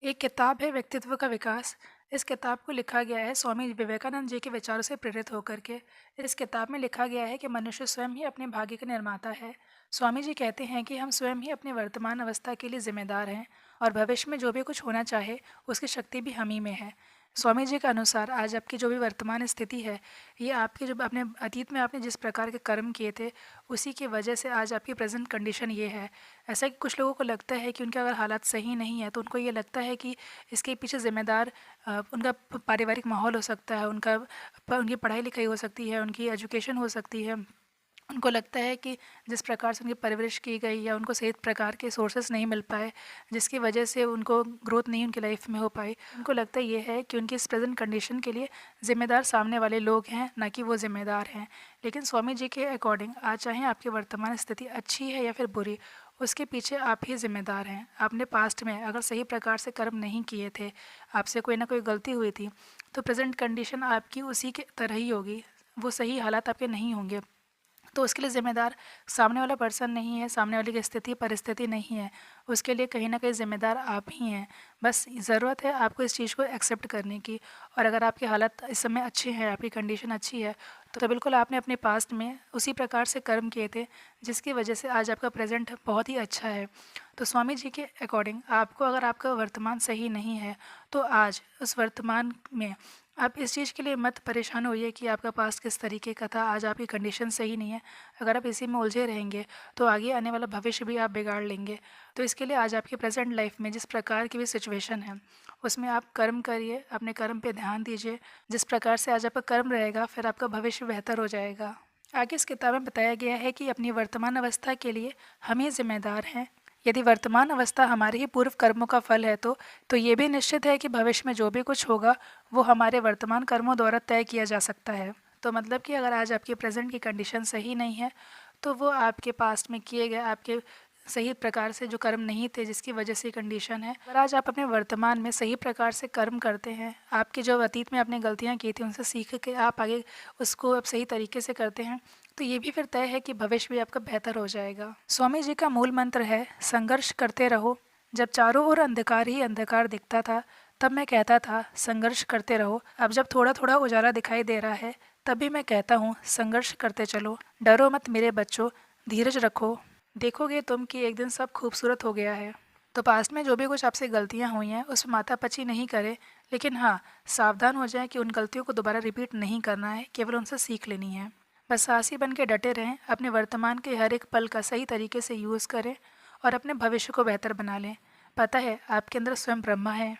एक किताब है व्यक्तित्व का विकास। इस किताब को लिखा गया है स्वामी विवेकानंद जी के विचारों से प्रेरित होकर के। इस किताब में लिखा गया है कि मनुष्य स्वयं ही अपने भाग्य का निर्माता है। स्वामी जी कहते हैं कि हम स्वयं ही अपनी वर्तमान अवस्था के लिए जिम्मेदार हैं और भविष्य में जो भी कुछ होना चाहे उसकी शक्ति भी हम ही में है। स्वामी जी के अनुसार आज आपकी जो भी वर्तमान स्थिति है, ये आपके जो अपने अतीत में आपने जिस प्रकार के कर्म किए थे उसी की वजह से आज आपकी प्रेजेंट कंडीशन ये है। ऐसा कि कुछ लोगों को लगता है कि उनके अगर हालात सही नहीं है तो उनको ये लगता है कि इसके पीछे ज़िम्मेदार उनका पारिवारिक माहौल हो सकता है, उनकी पढ़ाई लिखाई हो सकती है, उनकी एजुकेशन हो सकती है। उनको लगता है कि जिस प्रकार से उनकी परवरिश की गई या उनको सही प्रकार के सोर्सेज नहीं मिल पाए, जिसकी वजह से उनको ग्रोथ नहीं उनकी लाइफ में हो पाई, उनको लगता ये है कि उनकी इस प्रेजेंट कंडीशन के लिए ज़िम्मेदार सामने वाले लोग हैं, ना कि वो ज़िम्मेदार हैं। लेकिन स्वामी जी के अकॉर्डिंग आज चाहे आपकी वर्तमान स्थिति अच्छी है या फिर बुरी, उसके पीछे आप ही ज़िम्मेदार हैं। आपने पास्ट में अगर सही प्रकार से कर्म नहीं किए थे, आपसे कोई ना कोई गलती हुई थी, तो प्रेजेंट कंडीशन आपकी उसी के तरह ही होगी, वो सही हालात आपके नहीं होंगे। तो उसके लिए ज़िम्मेदार सामने वाला पर्सन नहीं है, सामने वाली की स्थिति परिस्थिति नहीं है, उसके लिए कहीं ना कहीं ज़िम्मेदार आप ही हैं। बस ज़रूरत है आपको इस चीज़ को एक्सेप्ट करने की। और अगर आपके हालात इस समय अच्छे हैं, आपकी कंडीशन अच्छी है, तो बिल्कुल आपने अपने पास्ट में उसी प्रकार से कर्म किए थे जिसकी वजह से आज आपका प्रेजेंट बहुत ही अच्छा है। तो स्वामी जी के अकॉर्डिंग आपको अगर आपका वर्तमान सही नहीं है तो आज उस वर्तमान में आप इस चीज़ के लिए मत परेशान होइए कि आपका पास्ट किस तरीके का था, आज आपकी कंडीशन सही नहीं है। अगर आप इसी में उलझे रहेंगे तो आगे आने वाला भविष्य भी आप बिगाड़ लेंगे। तो इसके लिए आज आपकी प्रेजेंट लाइफ में जिस प्रकार की भी सिचुएशन है उसमें आप कर्म करिए, अपने कर्म पे ध्यान दीजिए। जिस प्रकार से आज आपका कर्म रहेगा फिर आपका भविष्य बेहतर हो जाएगा। आगे इस किताब में बताया गया है कि अपनी वर्तमान अवस्था के लिए हम ही जिम्मेदार हैं। यदि वर्तमान अवस्था हमारे ही पूर्व कर्मों का फल है तो ये भी निश्चित है कि भविष्य में जो भी कुछ होगा वो हमारे वर्तमान कर्मों द्वारा तय किया जा सकता है। तो मतलब कि अगर आज आपकी प्रेजेंट की कंडीशन सही नहीं है तो वो आपके पास्ट में किए गए आपके सही प्रकार से जो कर्म नहीं थे जिसकी वजह से कंडीशन है। अगर आज आप अपने वर्तमान में सही प्रकार से कर्म करते हैं, आपके जो अतीत में आपने गलतियाँ की थी उनसे सीख के आप आगे उसको अब सही तरीके से करते हैं, तो ये भी फिर तय है कि भविष्य भी आपका बेहतर हो जाएगा। स्वामी जी का मूल मंत्र है संघर्ष करते रहो। जब चारों ओर अंधकार ही अंधकार दिखता था तब मैं कहता था संघर्ष करते रहो। अब जब थोड़ा थोड़ा उजाला दिखाई दे रहा है तब भी मैं कहता हूँ संघर्ष करते चलो। डरो मत मेरे बच्चों, धीरज रखो, देखोगे तुम कि एक दिन सब खूबसूरत हो गया है। तो पास्ट में जो भी कुछ आपसे गलतियाँ हुई हैं उस मातापची नहीं करे, लेकिन हाँ सावधान हो जाए कि उन गलतियों को दोबारा रिपीट नहीं करना है, केवल उनसे सीख लेनी है। बस साहसी बन के डटे रहें, अपने वर्तमान के हर एक पल का सही तरीके से यूज़ करें और अपने भविष्य को बेहतर बना लें। पता है आपके अंदर स्वयं ब्रह्मा है,